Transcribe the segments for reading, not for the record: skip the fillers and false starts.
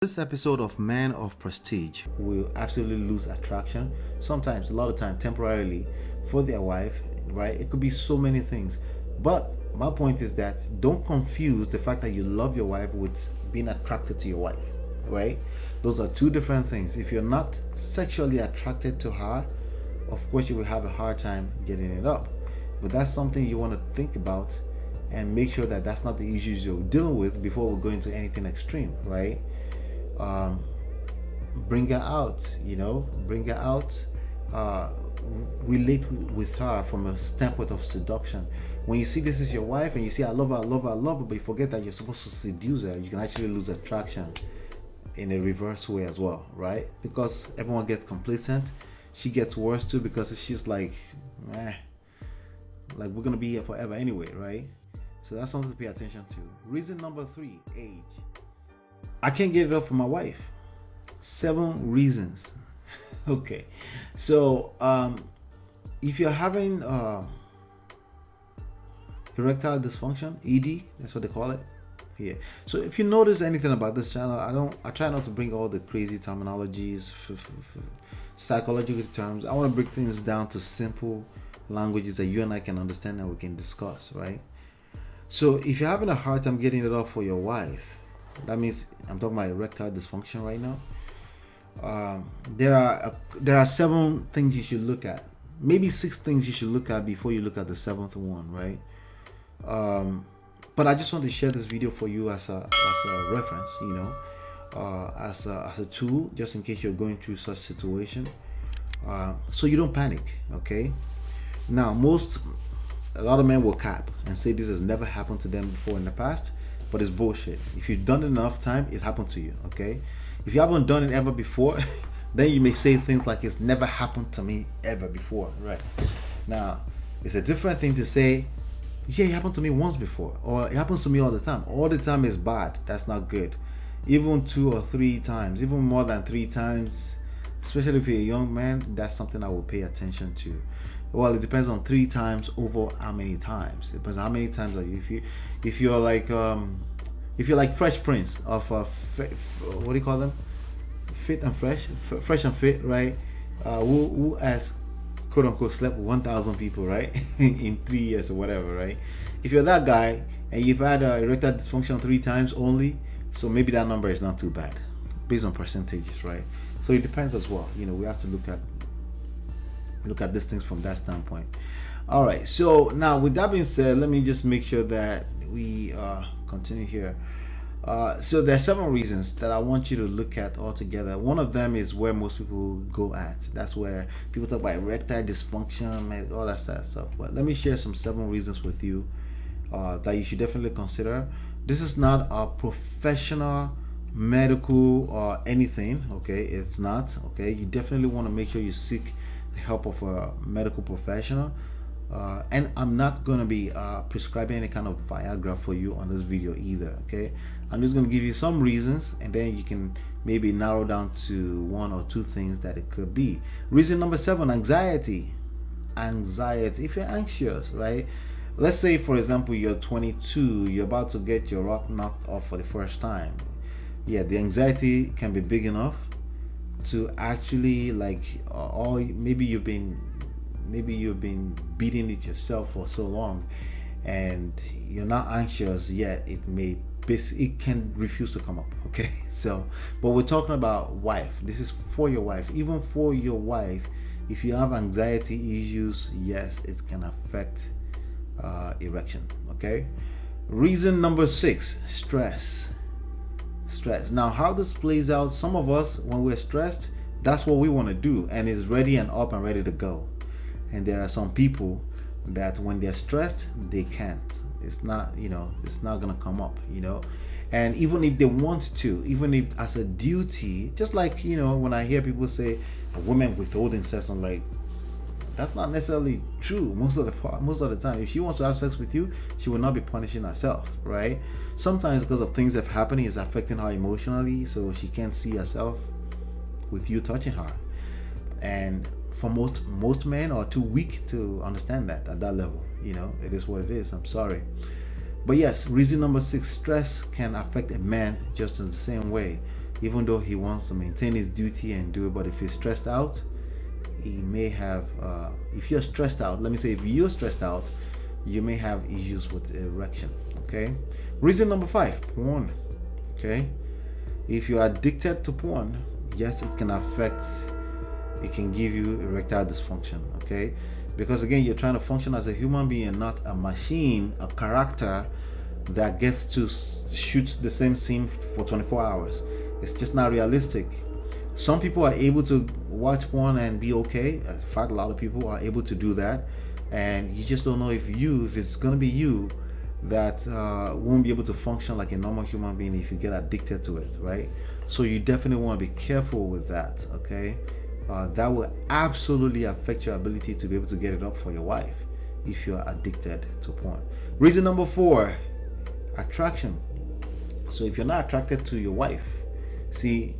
This episode of Man of Prestige will absolutely lose attraction, sometimes, a lot of time, temporarily, for their wife, right? It could be so many things. But my point is that don't confuse the fact that you love your wife with being attracted to your wife, right? Those are two different things. If you're not sexually attracted to her, of course you will have a hard time getting it up. But that's something you want to think about and make sure that that's not the issues you're dealing with before we go into anything extreme, right? Bring her out, bring her out, relate with her from a standpoint of seduction. When you see this is your wife and you see I love her, I love her, I love her, but you forget that you're supposed to seduce her, you can actually lose attraction in a reverse way as well, right? Because everyone gets complacent. She gets worse too because she's like we're gonna be here forever anyway, right? So that's something to pay attention to. Reason number 3, age. I can't get it up for my wife. 7 reasons. Okay, so if you're having erectile dysfunction, ED, that's what they call it. Yeah. So if you notice anything about this channel, I try not to bring all the crazy terminologies, psychological terms. I want to break things down to simple languages that you and I can understand and we can discuss, right? So if you're having a hard time getting it up for your wife, that means I'm talking about erectile dysfunction right now. There are 7 things you should look at, maybe 6 things you should look at before you look at the 7th one, right? But I just want to share this video for you as a reference, as a tool, just in case you're going through such situation, so you don't panic. Okay. Now, a lot of men will cap and say this has never happened to them before in the past, but it's bullshit. If you've done it enough time, it's happened to you. Okay. If you haven't done it ever before, then you may say things like it's never happened to me ever before, right? Now, it's a different thing to say, yeah, it happened to me once before, or it happens to me all the time. All the time is bad. That's not good. Even 2 or 3 times, even more than 3 times, especially if you're a young man, that's something I will pay attention to. Well, it depends on 3 times over how many times. It depends on how many times are you. If you're like Fresh Prince of what do you call them? Fit and Fresh, Fresh and Fit, right? Who has quote unquote slept with 1,000 people, right? in 3 years or whatever, right? If you're that guy and you've had erectile dysfunction 3 times only, so maybe that number is not too bad based on percentages, right? So it depends as well. We have to look at these things from that standpoint. All right, so now with that being said, let me just make sure that we continue here. So there are 7 reasons that I want you to look at altogether. One of them is where most people go at. That's where people talk about erectile dysfunction, all that stuff. But let me share some 7 reasons with you that you should definitely consider. This is not a professional, medical, or anything. Okay, it's not. Okay, you definitely want to make sure you seek the help of a medical professional. And I'm not going to be prescribing any kind of Viagra for you on this video either. Okay, I'm just going to give you some reasons, and then you can maybe narrow down to 1 or 2 things that it could be. Reason number 7, anxiety. If you're anxious, right? Let's say, for example, you're 22, you're about to get your rock knocked off for the first time. Yeah, the anxiety can be big enough to actually or maybe you've been beating it yourself for so long and you're not anxious yet, it can refuse to come up. Okay, so but we're talking about wife. This is for your wife. Even for your wife, if you have anxiety issues, yes, it can affect erection. Okay. Reason number 6, stress. Now, how this plays out, some of us, when we're stressed, that's what we want to do and is ready and up and ready to go. And there are some people that when they're stressed, they can't. It's not gonna come up, and even if they want to, even if as a duty, just like when I hear people say a woman withholding sex, I'm like, that's not necessarily true. Most of the time, if she wants to have sex with you, she will not be punishing herself, right? Sometimes because of things that have happening, is affecting her emotionally, so she can't see herself with you touching her. And for most men are too weak to understand that at that level. It is what it is. I'm sorry. But yes, reason number 6, stress can affect a man just in the same way. even though he wants to maintain his duty and do it. But if he's stressed out, he may have, if you're stressed out, let me say, if you're stressed out, you may have issues with erection. Okay. Reason number 5, porn. Okay. If you're addicted to porn, yes, it can give you erectile dysfunction. Okay. Because again, you're trying to function as a human being and not a machine, a character that gets to shoot the same scene for 24 hours. It's just not realistic. Some people are able to watch porn and be okay. In fact, a lot of people are able to do that, and you just don't know if it's going to be you that won't be able to function like a normal human being if you get addicted to it, right? So you definitely want to be careful with that. Okay. That will absolutely affect your ability to be able to get it up for your wife if you're addicted to porn. Reason number 4, attraction. So if you're not attracted to your wife, see,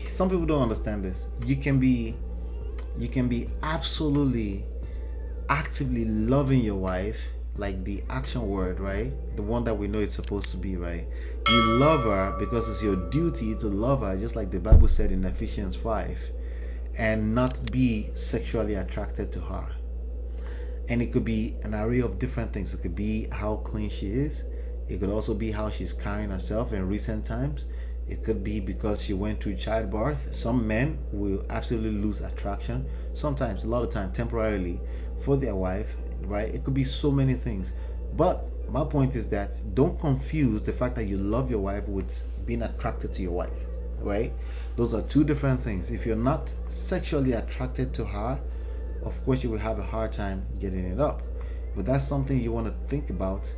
some people don't understand this. You can be absolutely actively loving your wife, like the action word, right? The one that we know it's supposed to be, right? You love her because it's your duty to love her, just like the Bible said in Ephesians 5, and not be sexually attracted to her. And it could be an array of different things. It could be how clean she is. It could also be how she's carrying herself in recent times. It could be because she went through childbirth. Some men will absolutely lose attraction, sometimes, a lot of time, temporarily, for their wife, right? It could be so many things. But my point is that don't confuse the fact that you love your wife with being attracted to your wife, right? Those are two different things. If you're not sexually attracted to her, of course you will have a hard time getting it up. But that's something you want to think about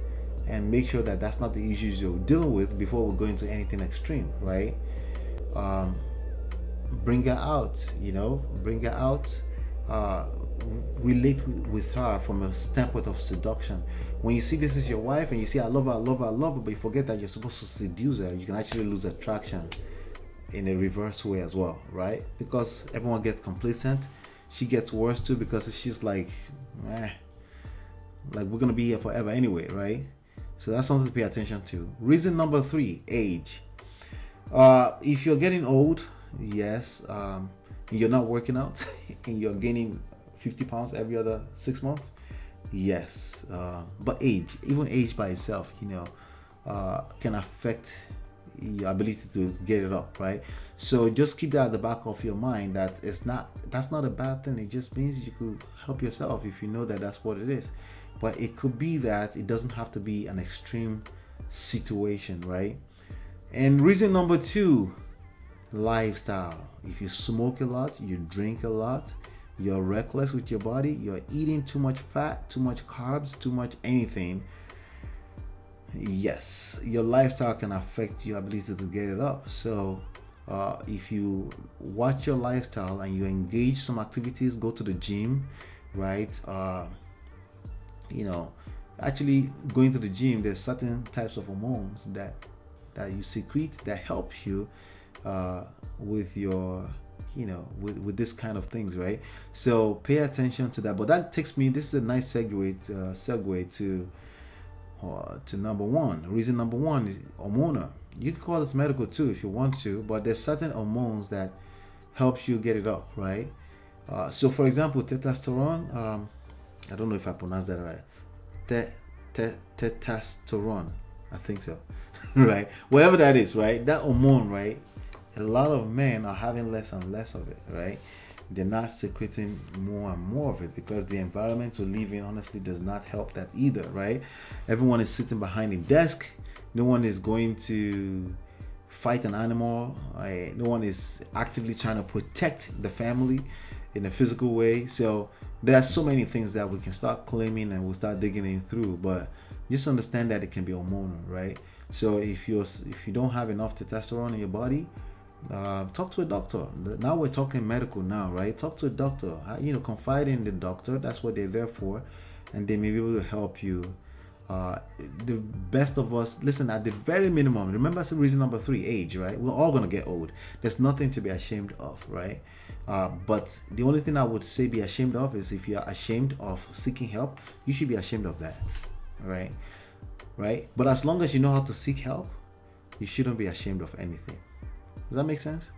and make sure that that's not the issues you're dealing with before we go into anything extreme, right? Bring her out, bring her out, relate with her from a standpoint of seduction. When you see this is your wife and you see I love her, I love her, I love her, but you forget that you're supposed to seduce her, you can actually lose attraction in a reverse way as well, right? Because everyone gets complacent. She gets worse too because she's like we're gonna be here forever anyway, right? So that's something to pay attention to. Reason number 3, age. If you're getting old, yes, and you're not working out and you're gaining 50 pounds every other 6 months, yes. But age, even age by itself, can affect your ability to get it up, right? So just keep that at the back of your mind that that's not a bad thing. It just means you could help yourself if you know that that's what it is. But it could be that it doesn't have to be an extreme situation, right? And reason number 2, lifestyle. If you smoke a lot, you drink a lot, you're reckless with your body, you're eating too much fat, too much carbs, too much anything, yes, your lifestyle can affect your ability to get it up. So if you watch your lifestyle and you engage some activities, go to the gym, right? Actually going to the gym, there's certain types of hormones that you secrete that help you with your with this kind of things, right? So pay attention to that. But that takes me, this is a nice segue to number 1. Reason number 1 is hormonal. You can call this medical too if you want to, but there's certain hormones that helps you get it up, right? So for example, testosterone, I don't know if I pronounced that right. Testosterone, I think so. Right? Whatever that is, right? That hormone, right? A lot of men are having less and less of it, right? They're not secreting more and more of it because the environment we live in honestly does not help that either, right? Everyone is sitting behind a desk. No one is going to fight an animal. No one is actively trying to protect the family in a physical way. So there are so many things that we can start claiming and we'll start digging in through, but just understand that it can be hormonal, right? So if you don't have enough testosterone in your body, talk to a doctor. Now we're talking medical now, right? Talk to a doctor. Confide in the doctor. That's what they're there for, and they may be able to help you. The best of us, listen, at the very minimum, remember reason number 3, age, right? We're all gonna get old. There's nothing to be ashamed of, right? But the only thing I would say be ashamed of is if you're ashamed of seeking help, you should be ashamed of that, right? But as long as you know how to seek help, you shouldn't be ashamed of anything. Does that make sense?